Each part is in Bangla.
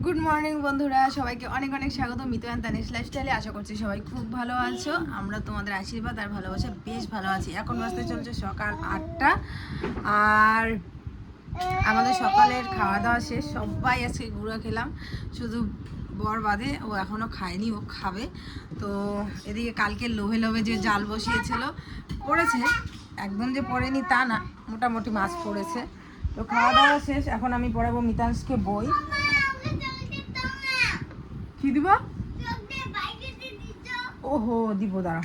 গুড মর্নিং বন্ধুরা, সবাইকে অনেক অনেক স্বাগত মিতু অ্যান্ড তানিশ লাইফস্টাইলে। আশা করছি সবাই খুব ভালো আছো। আমরা তোমাদের আশীর্বাদ আর ভালোবাসা বেশ ভালো আছি। এখন বাজতে চলছে সকাল 8টা, আর আমাদের সকালের খাওয়া দাওয়া শেষ। সবাই আজকে গুঁড়া খেলাম, শুধু বর বাদে। ও এখনও খায়নি, ও খাবে। তো এদিকে কালকে লোভে লোভে যে জাল বসিয়েছিল পড়েছে, একদম যে পড়েনি তা না, মোটামুটি মাছ পড়েছে। তো খাওয়া দাওয়া শেষ, এখন আমি পড়াবো মিতাংশকে বই। কি দিব? ওহো, দিব, দাঁড়া।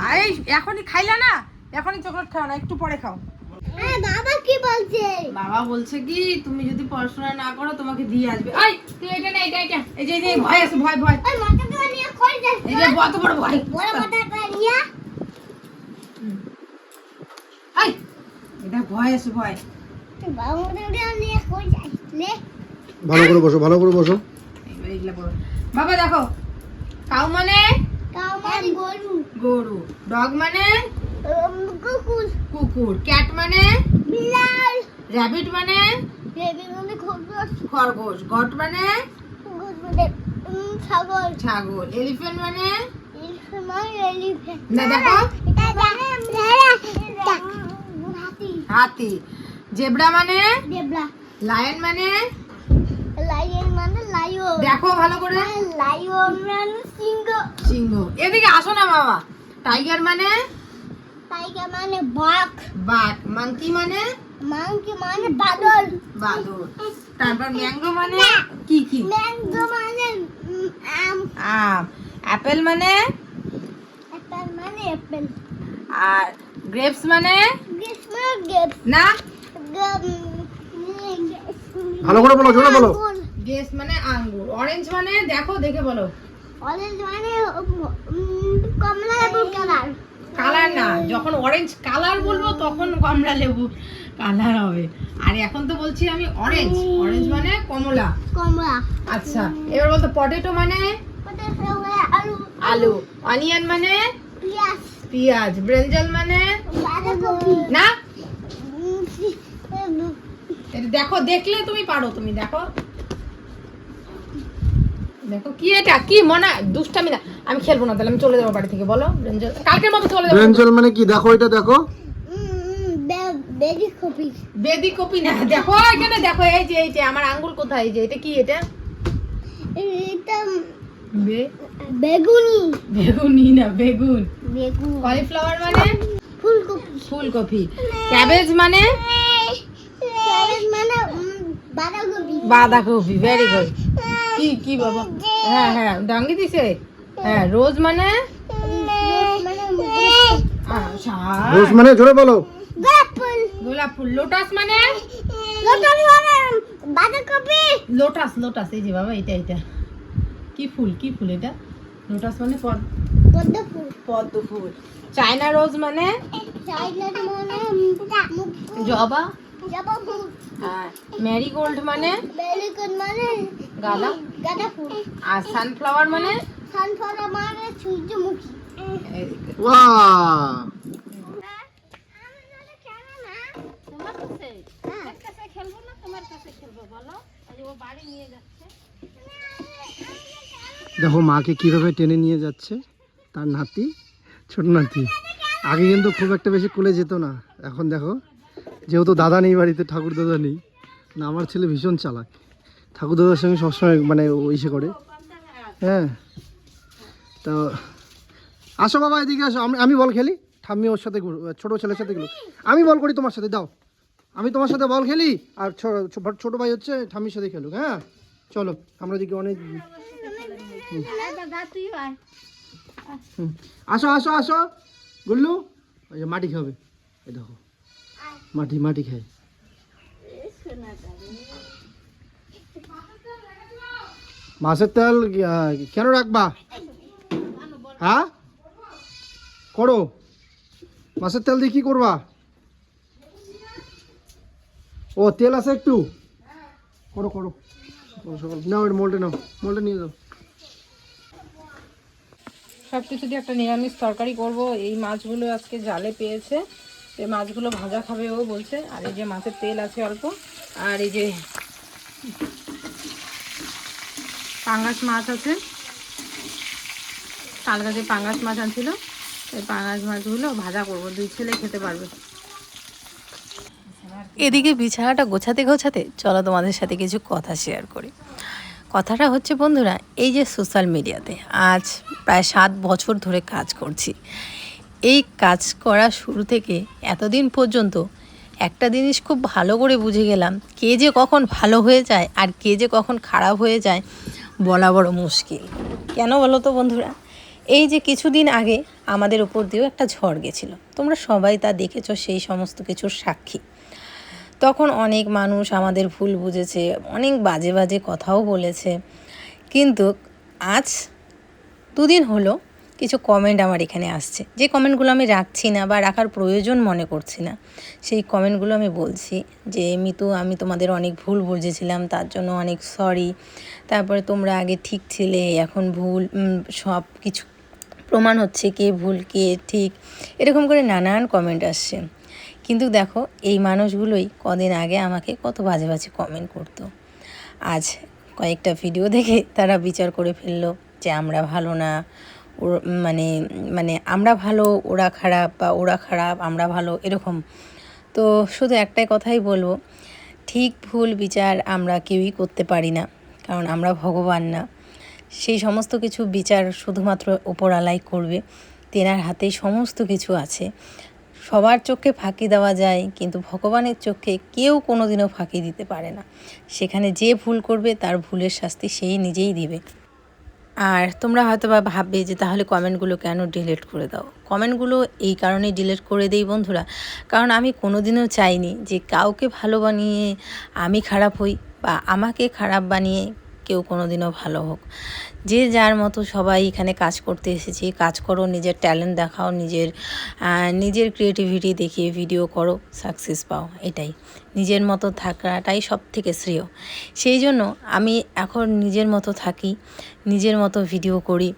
আরে এখনই খাইলা না, এখনই চকলেট খাও না, একটু পরে খাও। বাবা কি বলছে? বাবা বলছে কি, তুমি যদি পড়াশোনা না করো তোমাকে দিয়ে আসবে। এই তুই এটা না, এটা এটা, এই যে ভয় আছে, ভয় ভয়। ওই মাথাটা নিয়ে কই যাচ্ছে? এই যে বড় বড় ভয়, বড় মাথাটা নিয়ে। এই এটা ভয় আছে, ভয়। বাবা মাথাটা নিয়ে কই যাচ্ছে? ভালো করে বসো, ভালো করে বসো। এইবার এগুলা বড়। বাবা দেখো, কাউ মানে কাউ মানে গরু, গরু। ডগ মানে কুকুর, কুকুর। ক্যাট মানে বিড়াল, র‍্যাবিট মানে বেবি মানে খরগোশ, খরগোশ। গট মানে গরু মানে ছাগল, ছাগল। এলিফ্যান্ট মানে এলিফ্যান্ট মানে এলিফ্যান্ট। না দেখো, হাতি, হাতি। জেব্রা মানে জেব্রা। লায়ন মানে লায়ন মানে লায়ন। দেখো ভালো করে, লায়ন মানে সিংহ, সিংহ। এদিকে আসো না বাবা। টাইগার মানে টাইগার মানে বাঘ, বাঘ। মাংকি মানে মাংকি মানে বাদর, বাদুড়। তারপর ম্যাঙ্গো মানে কি কি? ম্যাঙ্গো মানে আম, আম। অ্যাপেল মানে অ্যাপেল মানে অ্যাপেল, আর গ্রেপস মানে গ্রেপস মানে গ্রেপস, না, ভালো করে বলো, জোরে বলো। গ্রেপস মানে আঙ্গুর। অরেঞ্জ মানে দেখো, দেখে বলো। অরেঞ্জ মানে কমলা লেবুর কালার, কালার না, যখন অরেঞ্জ কালার বলবো তখন কমলা লেবু কালার হবে। আর এখন তো বলছি আমি অরেঞ্জ, অরেঞ্জ মানে কমলা। কমলা। আচ্ছা, এবার বলতো পটেটো মানে পটেটো মানে আলু, আলু। অনিয়ন মানে পেঁয়াজ, পেঁয়াজ। ব্রিঞ্জাল মানে বাঁধাকপি, না, এটা দেখো, দেখলে তুমি পারো। তুমি দেখো, দেখো কি এটা, কি মনে দুষ্টামি না। আমি খেলবো না, তাহলে আমি চলে যাবো বাড়ি থেকে। বলো ব্রিঞ্জাল, কালকের মতো চলে যাবো। ব্রেঞ্জল মানে কি? দেখো এটা, দেখো। বেবি কপি, বেদি কপি না, দেখো এখানে দেখো, এই যে এই যে আমার আঙ্গুল কোথায়, এই যে এটা কি? এটা এটা বেগুনি না, বেগুন। বেগুন। কলিফ্লাওয়ার মানে ফুলকপি, ফুলকপি। ক্যাবেজ মানে ক্যাবেজ মানে বাঁধাকপি, বাঁধাকপি। Very good. কি কি বাবা? হ্যাঁ হ্যাঁ, ডাঙ্গি দিছে। হ্যাঁ, রোজ মানে রোজ মানে জোরে বলো। গোলাপ ফুল, গোলাপ ফুল। লোটাস মানে লোটাস মানে বাঁধাকপি, লোটাস। লোটাস, এই যে বাবা, এটা এটা কি ফুল? কি ফুল এটা? লোটাস মানে পদ্ম ফুল, পদ্ম ফুল। চায়না রোজ মানে চাইনা মানে জবা। জবা ফুল, হ্যাঁ। ম্যারিগোল্ড মানে বেলিকন মানে গাঁদা। গাঁদা ফুল, আর সানফ্লাওয়ার মানে সানফ্লাওয়ার মানে সূর্যমুখী। বাহ, দেখো মাকে কিভাবে টেনে নিয়ে যাচ্ছে তার নাতি, ছোট নাতি। আগে কিন্তু খুব একটা বেশি কোলে যেত না, এখন দেখো, যেহেতু দাদা নেই বাড়িতে, ঠাকুর দাদা নেই না, আমার ছেলে ভীষণ চালাক, ঠাকুর দাদার সঙ্গে সবসময় মানে ইসে করে। হ্যাঁ, তো আসো বাবা, এদিকে আসো। আমি বল খেলি, ঠাম্মি ওর সাথে ছোটো ছেলের সাথে গেলো। আমি বল করি তোমার সাথে, দাও। আমি তোমার সাথে বল খেলি, আর ছোটো ভাই হচ্ছে ঠাম্মির সাথে খেলুক। হ্যাঁ চলো, আমরা দিকে অনেক। আসো আসো আসো গুল্লু, ওই যে মাটি খাবে, এই দেখো মাটি মাটি খায়। মাছের তেল কেন রাখবা? হ্যাঁ করো, মাছের তেল দিয়ে কি করবা? ও তেল আছে একটু, করো করো। নাও, এটা মোল্ডে নাও, মোল্ডে নিয়ে যাও। সব কিছু দিয়ে একটা নিরামিষ তরকারি করব। এই মাছগুলো আজকে জালে পেয়েছে, এই মাছগুলো ভাজা খাবে ও বলছে। আর এই যে মাছের তেল আছে অল্প, আর এই যে পাঙ্গাস মাছ আছে, কাল কাছে পাঙ্গাস মাছ আনছিল, এই পাঙ্গাস মাছগুলো ভাজা করবো, 2 ছেলে খেতে পারবে। এদিকে বিছানাটা গোছাতে গোছাতে চলো তোমাদের সাথে কিছু কথা শেয়ার করি। কথাটা হচ্ছে বন্ধুরা, এই যে সোশ্যাল মিডিয়াতে আজ প্রায় 7 বছর ধরে কাজ করছি। এই কাজ করা শুরু থেকে এতদিন পর্যন্ত একটা জিনিস খুব ভালো করে বুঝে গেলাম, কে যে কখন ভালো হয়ে যায় আর কে যে কখন খারাপ হয়ে যায় বলা বড় মুশকিল। কেন বলো তো বন্ধুরা? এই যে কিছুদিন আগে আমাদের উপর দিয়েও একটা ঝড় গেছিলো, তোমরা সবাই তা দেখেছো, সেই সমস্ত কিছুর সাক্ষী। তখন অনেক মানুষ আমাদের ভুল বুঝেছে, অনেক বাজে বাজে কথাও বলেছে, কিন্তু আজ 2 দিন হলো কিছু কমেন্ট আমার এখানে আসছে, যে কমেন্টগুলো আমি রাখছি না বা রাখার প্রয়োজন মনে করছি না। সেই কমেন্টগুলো আমি বলছি যে মিতু, আমি তোমাদের অনেক ভুল বুঝেছিলাম, তার জন্য অনেক সরি। তারপরে তোমরা আগে ঠিক ছিলে, এখন ভুল, সব কিছু প্রমাণ হচ্ছে কে ভুল কে ঠিক, এরকম করে নানান কমেন্ট আসছে। কিন্তু দেখো, এই মানুষগুলোই কদিন আগে আমাকে কত বাজে বাজে কমেন্ট করতো। আজ কয়েকটা ভিডিও দেখে তারা বিচার করে ফেললো যে আমরা ভালো না, মানে মানে আমরা ভালো ওরা খারাপ, বা ওরা খারাপ আমরা ভালো, এরকম। তো শুধু একটাই কথাই বলবো, ঠিক ভুল বিচার আমরা কেউই করতে পারি না, কারণ আমরা ভগবান না। সেই সমস্ত কিছু বিচার শুধুমাত্র ওপরওয়ালাই করবে, তেনার হাতেই সমস্ত কিছু আছে। সবার চোখে ফাঁকি দেওয়া যায়, কিন্তু ভগবানের চোখে কেউ কোনো দিনও ফাঁকি দিতে পারে না। সেখানে যে ভুল করবে তার ভুলের শাস্তি সেই নিজেই দিবে। আর তোমরা হয়তো বা ভাববে যে তাহলে কমেন্টগুলো কেন ডিলিট করে দাও? কমেন্টগুলো এই কারণেই ডিলিট করে দেই বন্ধুরা, কারণ আমি কোনো দিনও চাইনি যে কাউকে ভালো বানিয়ে আমি খারাপ হই, বা আমাকে খারাপ বানিয়ে কেউ কোনো দিনও ভালো হোক। যে যার মতো সবাই এখানে কাজ করতে এসেছি, কাজ করো, নিজের ট্যালেন্ট দেখাও, নিজের ক্রিয়েটিভিটি দেখিয়ে ভিডিও করো, সাকসেস পাও। এটাই নিজের মতো থাকাটাই সব থেকে শ্রেয়। সেই জন্য আমি এখন নিজের মতো থাকি, নিজের মতো ভিডিও করি।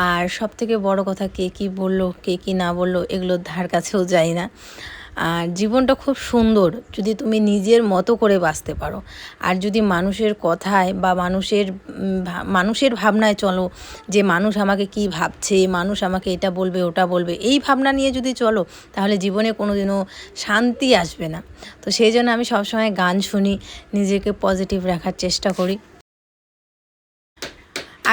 আর সব থেকে বড় কথা, কে কী বললো কে কী না বললো এগুলোর ধার কাছেও যাই না। আর জীবনটা খুব সুন্দর যদি তুমি নিজের মতো করে বাঁচতে পারো। আর যদি মানুষের কথায় বা মানুষের ভাবনায় চলো, যে মানুষ আমাকে কি ভাবছে, মানুষ আমাকে এটা বলবে ওটা বলবে, এই ভাবনা নিয়ে যদি চলো, তাহলে জীবনে কোনো দিনও শান্তি আসবে না। তো সেই জন্য আমি সবসময় গান শুনি, নিজেকে পজিটিভ রাখার চেষ্টা করি।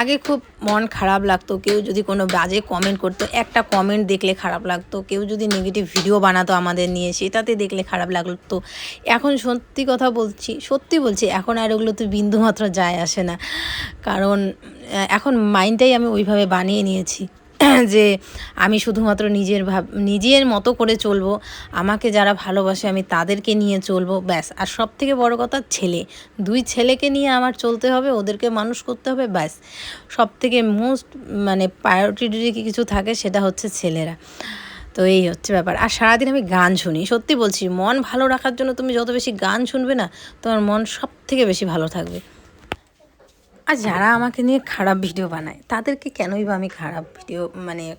আগে খুব মন খারাপ লাগতো, কেউ যদি কোনো বাজে কমেন্ট করতো, একটা কমেন্ট দেখলে খারাপ লাগতো, কেউ যদি নেগেটিভ ভিডিও বানাতো আমাদের নিয়ে, সেটাতে দেখলে খারাপ লাগতো। এখন সত্যি বলছি, এখন আর ওগুলো তো বিন্দুমাত্র যায় আসে না, কারণ এখন মাইন্ডটাই আমি ওইভাবে বানিয়ে নিয়েছি যে আমি শুধুমাত্র নিজের মতো করে চলবো, আমাকে যারা ভালোবাসে আমি তাদেরকে নিয়ে চলবো, ব্যাস। আর সব থেকে বড় কথা, 2 ছেলেকে নিয়ে আমার চলতে হবে, ওদেরকে মানুষ করতে হবে, ব্যাস। সব থেকে মোস্ট প্রায়োরিটি কিছু থাকে, সেটা হচ্ছে ছেলেরা। তো এই হচ্ছে ব্যাপার। আর সারাদিন আমি গান শুনি, সত্যি বলছি, মন ভালো রাখার জন্য তুমি যত বেশি গান শুনবে না, তোমার মন সব থেকে বেশি ভালো থাকবে। আর যারা আমাকে নিয়ে খারাপ ভিডিও বানায়, তাদেরকে কেনই বা আমি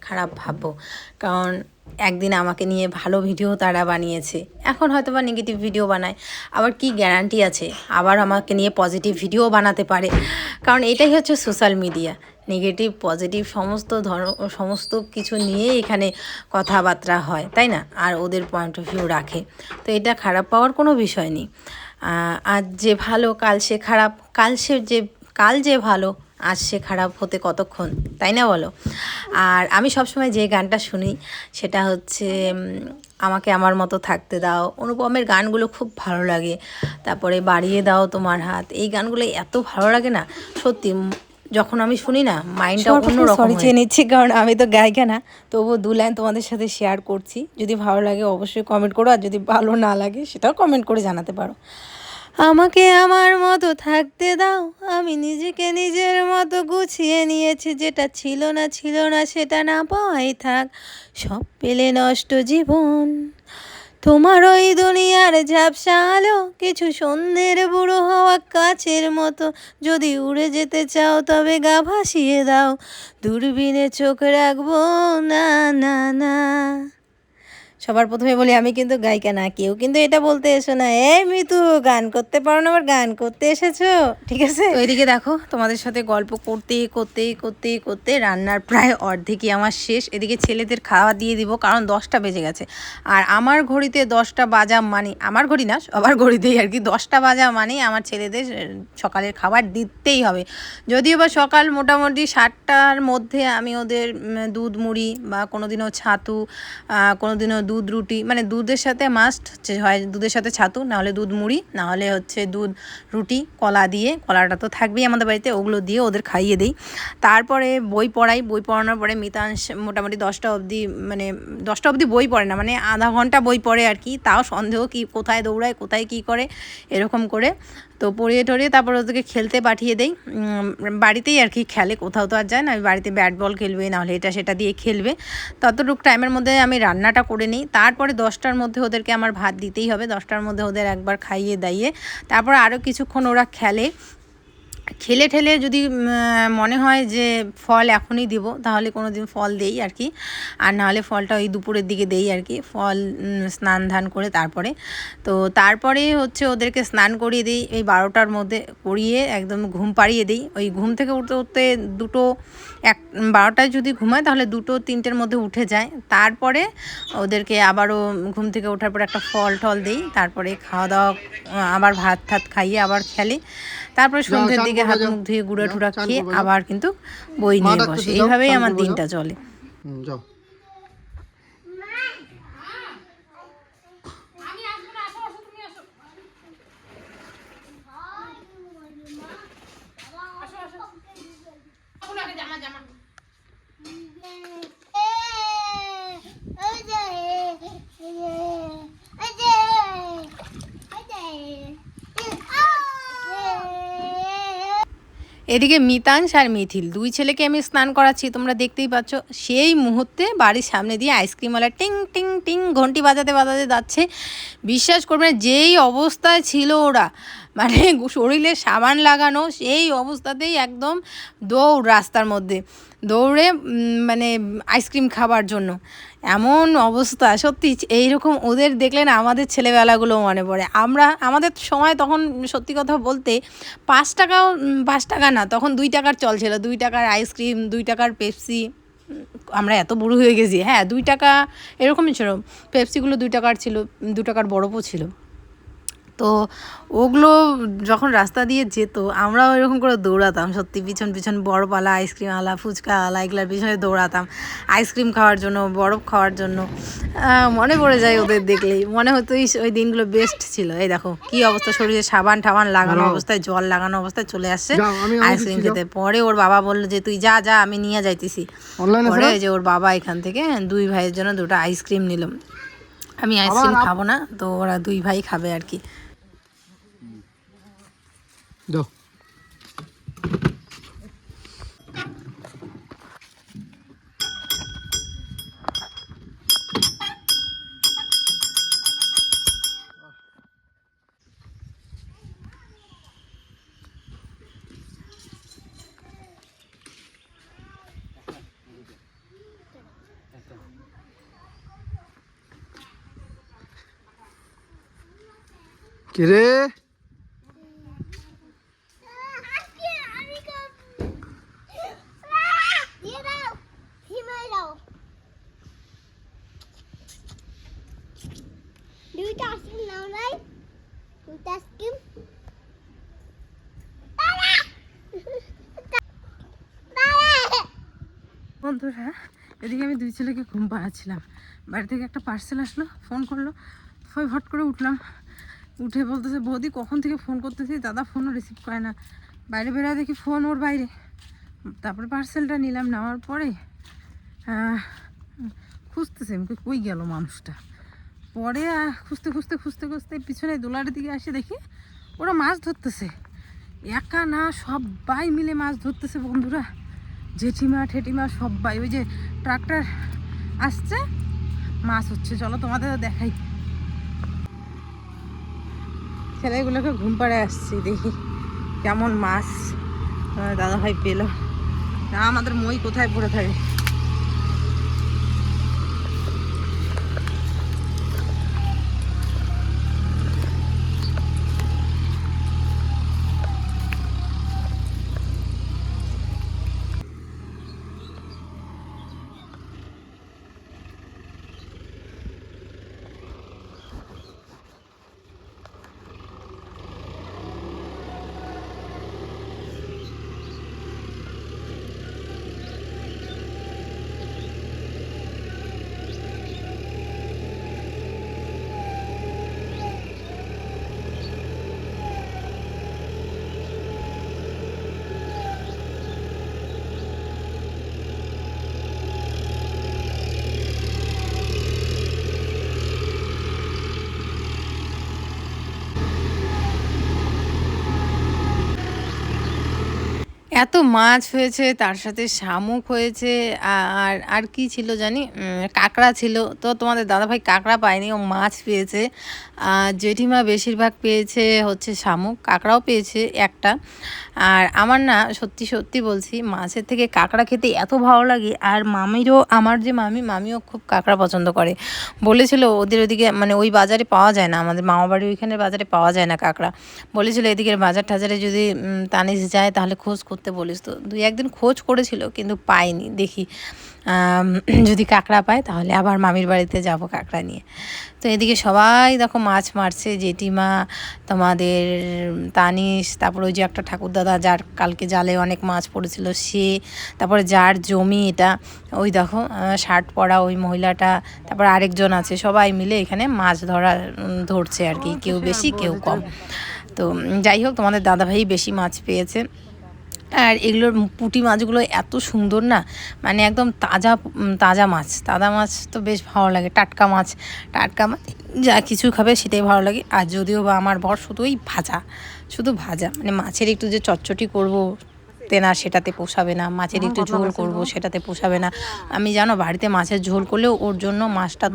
খারাপ ভাববো? কারণ একদিন আমাকে নিয়ে ভালো ভিডিও তারা বানিয়েছে, এখন হয়তো বা নেগেটিভ ভিডিও বানায়, আবার কি গ্যারান্টি আছে আবার আমাকে নিয়ে পজিটিভ ভিডিও বানাতে পারে? কারণ এটাই হচ্ছে সোশ্যাল মিডিয়া, নেগেটিভ পজিটিভ সমস্ত কিছু নিয়ে এখানে কথাবার্তা হয়, তাই না? আর ওদের পয়েন্ট অফ ভিউ রাখে, তো এটা খারাপ পাওয়ার কোনো বিষয় নেই। আজ যে ভালো কাল সে খারাপ, কাল যে ভালো আজ সে খারাপ হতে কতক্ষণ, তাই না বলো? আর আমি সবসময় যে গানটা শুনি সেটা হচ্ছে আমাকে আমার মতো থাকতে দাও, অনুপমের গানগুলো খুব ভালো লাগে। তারপরে বাড়িয়ে দাও তোমার হাত, এই গানগুলো এত ভালো লাগে না, সত্যি যখন আমি শুনি না, মাইন্ডটা অন্যরকম। সরি চেয়ে নিচ্ছি, কারণ আমি তো গায়িকা না, তবুও 2 লাইন তোমাদের সাথে শেয়ার করছি। যদি ভালো লাগে অবশ্যই কমেন্ট করো, আর যদি ভালো না লাগে সেটাও কমেন্ট করে জানাতে পারো। আমাকে আমার মতো থাকতে দাও, আমি নিজেকে নিজের মতো গুছিয়ে নিয়েছি, যেটা ছিল না সেটা না পাওয়াই থাক, সব পেলে নষ্ট জীবন। তোমার ওই দুনিয়ার ঝাপসা আলো, কিছু সন্ধ্যের বুড়ো হওয়া কাছের মতো, যদি উড়ে যেতে চাও তবে গা ভাসিয়ে দাও, দূরবীনে চোখ রাখবো না না না, সবার প্রথমে বলি আমি কিন্তু গায়িকা না, কেউ কিন্তু এটা বলতে এসো না এই মিতু গান করতে পারো না আবার গান করতে এসেছো, ঠিক আছে। তো এদিকে দেখো তোমাদের সাথে গল্প করতে করতে করতে করতে রান্নার প্রায় অর্ধেকই আমার শেষ। এদিকে ছেলেদের খাওয়া দিয়ে দিব, কারণ 10টা বেজে গেছে। আর আমার ঘড়িতে 10টা বাজা মানে, আমার ঘড়ি না সবার ঘড়িতেই আর কি, 10টা বাজা মানে আমার ছেলেদের সকালের খাবার দিতেই হবে। যদিও বা সকাল মোটামুটি 7টার মধ্যে আমি ওদের দুধ মুড়ি বা কোনোদিনও ছাতু, কোনোদিনও দুধ রুটি, মানে দুধের সাথে মাস্ট হয়, দুধের সাথে ছাতু, নাহলে দুধ মুড়ি, নাহলে হচ্ছে দুধ রুটি, কলা দিয়ে, কলাটা তো থাকবেই আমাদের বাড়িতে, ওগুলো দিয়ে ওদের খাইয়ে দিই। তারপরে বই পড়াই, বই পড়ানোর পরে মিতাংশ মোটামুটি 10টা অবধি, মানে 10টা অবধি বই পড়ে না, মানে আধা ঘন্টা বই পড়ে আর কি, তাও সন্দেহ কি কোথায় দৌড়ায় কোথায় কি করে এরকম করে। তো পড়িয়ে টড়িয়ে তারপর ওদেরকে খেলতে পাঠিয়ে দেই, বাড়িতেই আর কি খেলে, কোথাও তো আর যায় না। আমি বাড়িতে ব্যাট বল খেলবে, নাহলে এটা সেটা দিয়ে খেলবে। ততটুকু টাইমের মধ্যে আমি রান্নাটা করে নিই। তারপরে 10টার মধ্যে ওদেরকে আমার ভাত দিতেই হবে, 10টার মধ্যে ওদের একবার খাইয়ে দাইয়ে তারপর আরও কিছুক্ষণ ওরা খেলে। খেলে ঠেলে যদি মনে হয় যে ফল এখনই দিব, তাহলে কোনো দিন ফল দেই আর কি, আর নাহলে ফলটা ওই দুপুরের দিকে দেই আর কি, ফল স্নান ধান করে তারপরে। তো তারপরে হচ্ছে ওদেরকে স্নান করিয়ে দিই, এই 12টার মধ্যে করিয়ে একদম ঘুম পাড়িয়ে দিই। ওই ঘুম থেকে উঠতে উঠতে 12টায় যদি ঘুমায় তাহলে 2-3টের মধ্যে উঠে যায়। তারপরে ওদেরকে আবারও ঘুম থেকে ওঠার পর একটা ফল টল দিই, তারপরে খাওয়া দাওয়া, আবার ভাত ঠাত খাইয়ে আবার খেলে। তারপরে সন্ধ্যের দিকে হাত মুখ ধুয়ে গুঁড়া টুড়া খেয়ে আবার কিন্তু বই নিয়ে বসে। এইভাবেই আমার দিনটা চলে। যাও এদিকে মিতাংশ আর মিথিল দুই ছেলেকে আমি স্নান করাচ্ছি, তোমরা দেখতেই পাচ্ছ। সেই মুহূর্তে বাড়ির সামনে দিয়ে আইসক্রিমওয়ালা টিং টিং টিং ঘন্টি বাজাতে বাজাতে যাচ্ছে। বিশ্বাস করবে না, যেই অবস্থায় ছিল ওরা, মানে শরীরে সাবান লাগানো, সেই অবস্থাতেই একদম দৌড়, রাস্তার মধ্যে দৌড়ে মানে আইসক্রিম খাবার জন্য। এমন অবস্থা, সত্যি এইরকম ওদের দেখলে না আমাদের ছেলেবেলাগুলো মনে পড়ে। আমাদের সময় তখন সত্যি কথা বলতে 5 টাকা না, তখন 2 টাকার চল ছিল, 2 টাকার আইসক্রিম, 2 টাকার পেপসি। আমরা এত বুড়ো হয়ে গেছি, হ্যাঁ 2 টাকা এরকমই ছিল, পেপসিগুলো 2 টাকার ছিল, 2 টাকার বরফও ছিল। তো ওগুলো যখন রাস্তা দিয়ে যেত আমরাও এরকম করে দৌড়াতাম, সত্যি পিছন পিছন বরফওয়ালা, আইসক্রিমওয়ালা, ফুচকাওয়ালা, এগুলোর পিছনে দৌড়াতাম আইসক্রিম খাওয়ার জন্য, বরফ খাওয়ার জন্য। মনে পড়ে যায় ওদের দেখলেই, মনে হতো ওই দিনগুলো বেস্ট ছিল। এই দেখো কি অবস্থা, শরীরে সাবান টাবান লাগানো অবস্থায়, জল লাগানো অবস্থায় চলে আসছে আইসক্রিম খেতে। পরে ওর বাবা বললো যে তুই যা যা, আমি নিয়ে যাইতেছি। পরে যে ওর বাবা এখান থেকে 2 ভাইয়ের জন্য 2টা আইসক্রিম নিলাম। আমি আইসক্রিম খাবো না, তো ওরা 2 ভাই খাবে আর কি। যাও কে রে? বন্ধুরা, এদিকে আমি 2 ছেলেকে ঘুম পাড়াচ্ছিলাম, বাড়ি থেকে একটা পার্সেল আসলো, ফোন করলো, হট করে উঠলাম। উঠে বলতেছে বৌদি কখন থেকে ফোন করতেছি, দাদা ফোনও রিসিভ করে না। বাইরে বেরোয় দেখি ফোন ওর বাইরে। তারপরে পার্সেলটা নিলাম, নেওয়ার পরে খুঁজতেছে কই গেল মানুষটা। পরে খুঁজতে খুঁজতে খুঁজতে খুঁজতে পিছনে দোলারের দিকে আসে দেখি ওরা মাছ ধরতেছে। একা না, সবাই মিলে মাছ ধরতেছে বন্ধুরা, জেঠিমা ঠেটিমা সবাই। ওই যে ট্রাক্টর আসছে, মাছ হচ্ছে, চলো তোমাদের দেখাই। ছেলেগুলোকে ঘুম পাড়ে আসছি, দেখি কেমন মাছ দাদা ভাই পেলো। না আমাদের মই কোথায় পড়ে থাকে। এত মাছ হয়েছে, তার সাথে শামুক হয়েছে, আর আর কি ছিল জানি, কাঁকড়া ছিল। তো তোমাদের দাদাভাই কাঁকড়া পায়নি, ও মাছ পেয়েছে। জেঠিমা বেশিরভাগ পেয়েছে হচ্ছে শামুক, কাঁকড়াও পেয়েছে একটা। আর আমার না সত্যি সত্যি বলছি, মাছের থেকে কাঁকড়া খেতে এত ভালো লাগে। আর মামিরও, আমার যে মামিও খুব কাঁকড়া পছন্দ করে। বলেছিল ওদের ওদিকে মানে ওই বাজারে পাওয়া যায় না, আমাদের মামাবাড়ির ওইখানের বাজারে পাওয়া যায় না কাঁকড়া। বলেছিল এদিকের বাজার টাজারে যদি তানিশ যায় তাহলে খোঁজ করতে বলিস। তো 2-1 দিন খোঁজ করেছিল কিন্তু পাইনি। দেখি যদি কাঁকড়া পায় তাহলে আবার মামির বাড়িতে যাব কাঁকড়া নিয়ে। তো এদিকে সবাই দেখো মাছ মারছে, জেঠিমা, তোমাদের তানিশ, তারপর ওই যে একটা ঠাকুরদাদা যার কালকে জালে অনেক মাছ পড়েছিল সে, তারপরে যার জমি এটা, ওই দেখো শার্ট পরা ওই মহিলাটা, তারপর আরেকজন আছে, সবাই মিলে এখানে মাছ ধরছে আর কি, কেউ বেশি কেউ কম। তো যাই হোক, তোমাদের দাদাভাই বেশি মাছ পেয়েছে। আর এগুলোর পুঁটি মাছগুলো এত সুন্দর না, মানে একদম তাজা মাছ তো বেশ ভালো লাগে। টাটকা মাছ যা কিছু খাবে সেটাই ভালো লাগে। আর যদিও বা আমার বর শুধু ভাজা মানে মাছের একটু যে চটচটি করবো তেনা সেটাতে পোষাবে না, মাছের একটু ঝোল করব সেটাতে পোষাবে না। আমি জানো বাড়িতে মাছের ঝোল করলেও ওর জন্য মাছটা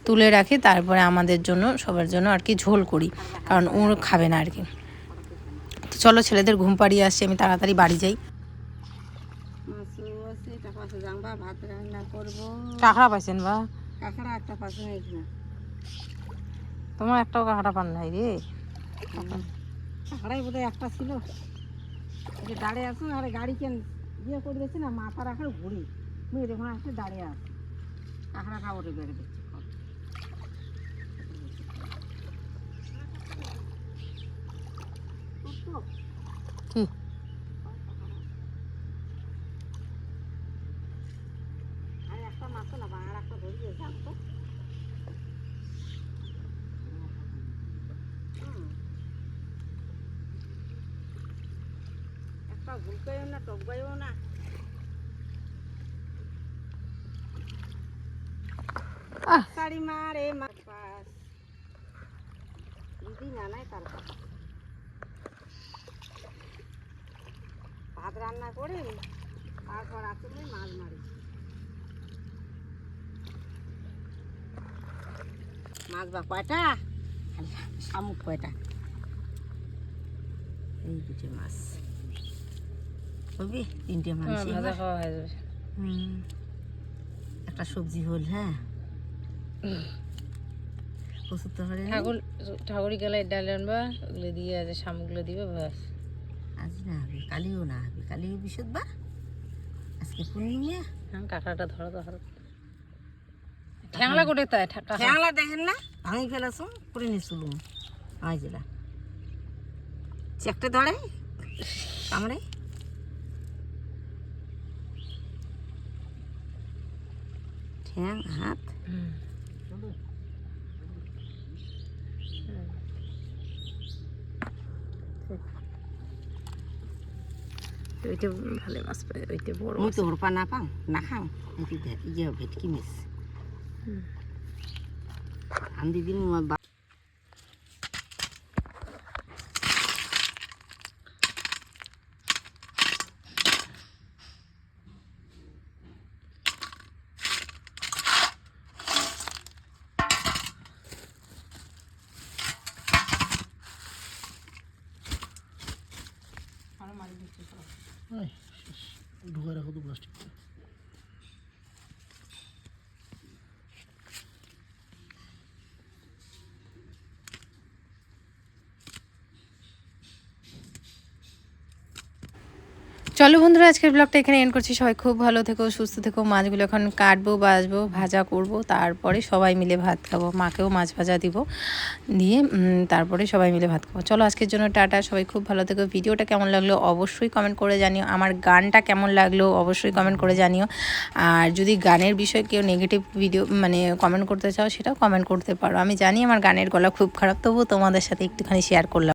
তুলে রাখি, তারপরে আমাদের জন্য সবার জন্য আর কি ঝোল করি, কারণ ওর খাবে না আর কি। তো চলো, ছেলেদের ঘুম পাড়িয়ে আসছে, আমি তাড়াতাড়ি বাড়ি যাই। ভাত রান্না করবো। কাঁকড়া পাইছেন বা? কাঁকড়া একটা পাইছেন না, তোমার একটাও কাঁকড়া পান নাই রে? কাঁকড়াই বোধহয় একটা ছিল, যে দাঁড়িয়ে আছো। আরে গাড়ি কেন ইয়ে করে দিয়েছে না, মাথা রাখার ঘুরি মেয়ে দেখুন আসতে দাঁড়িয়ে আছে, কাঁকড়া কাপড়ে বেড়ে দিচ্ছে। কি আরে একটা মাছ না, আর একটা ধরিয়ে থাকতো। একটা ভুলকাইও না, টকবাইও না। শাড়ি মারে মাছ পাস দিদি নানাই, তারপর ভাত রান্না করে তারপর আসলে মাছ মারি। মাছ বা কয়টা, শামুক কয়টা, এই 2টে মাছ হবে, 3টে মাছ ভাজা খাওয়া হয়ে যাবে। একটা সবজি হল। হ্যাঁ, প্রস্তুত করে ঠাকুরি গেলায় ডাল আনবা, ওগুলো দিয়ে আছে শামুকগুলো দিবে, বাস। আজ না হবে, কালিও না হবে, কালিও বৃহস্পতিবার, আজকে পূর্ণিমা। কাঁকড়াটা ধরো ঠ্যাংলা করে, তাই ঠ্যাংলা দেখেন না, ভাঙি ফেলাছো করে নিয়েছিল আজ জেলা চেকটা ধরে কামড়ে। ঠ্যাং হাত ওইটা ভালো মাছ পাই, ওইটা বড়। মুই তো হরপা না পাও না খাও, ইয়ে ভেটকি মাছ আন্দি দিন। ঢুকে রাখো তো প্লাস্টিক। চলো বন্ধুরা, আজকের ব্লগটা এখানে এন্ড করছি। সবাই খুব ভালো থেকো, সুস্থ থেকো। মাছগুলো এখন কাটবো, বাছবো, ভাজা করব, তারপরে সবাই মিলে ভাত খাবো। মাকেও মাছ ভাজা দিব, দিয়ে তারপরে সবাই মিলে ভাত খাবো। চলো আজকের জন্য টাটা, সবাই খুব ভালো থেকো। ভিডিওটা কেমন লাগলো অবশ্যই কমেন্ট করে জানিও, আমার গানটা কেমন লাগলো অবশ্যই কমেন্ট করে জানিও। আর যদি গানের বিষয়ে কেউ নেগেটিভ ভিডিও মানে কমেন্ট করতে চাও, সেটাও কমেন্ট করতে পারো। আমি জানি আমার গানের গলা খুব খারাপ, তবুও তোমাদের সাথে একটুখানি শেয়ার করলাম।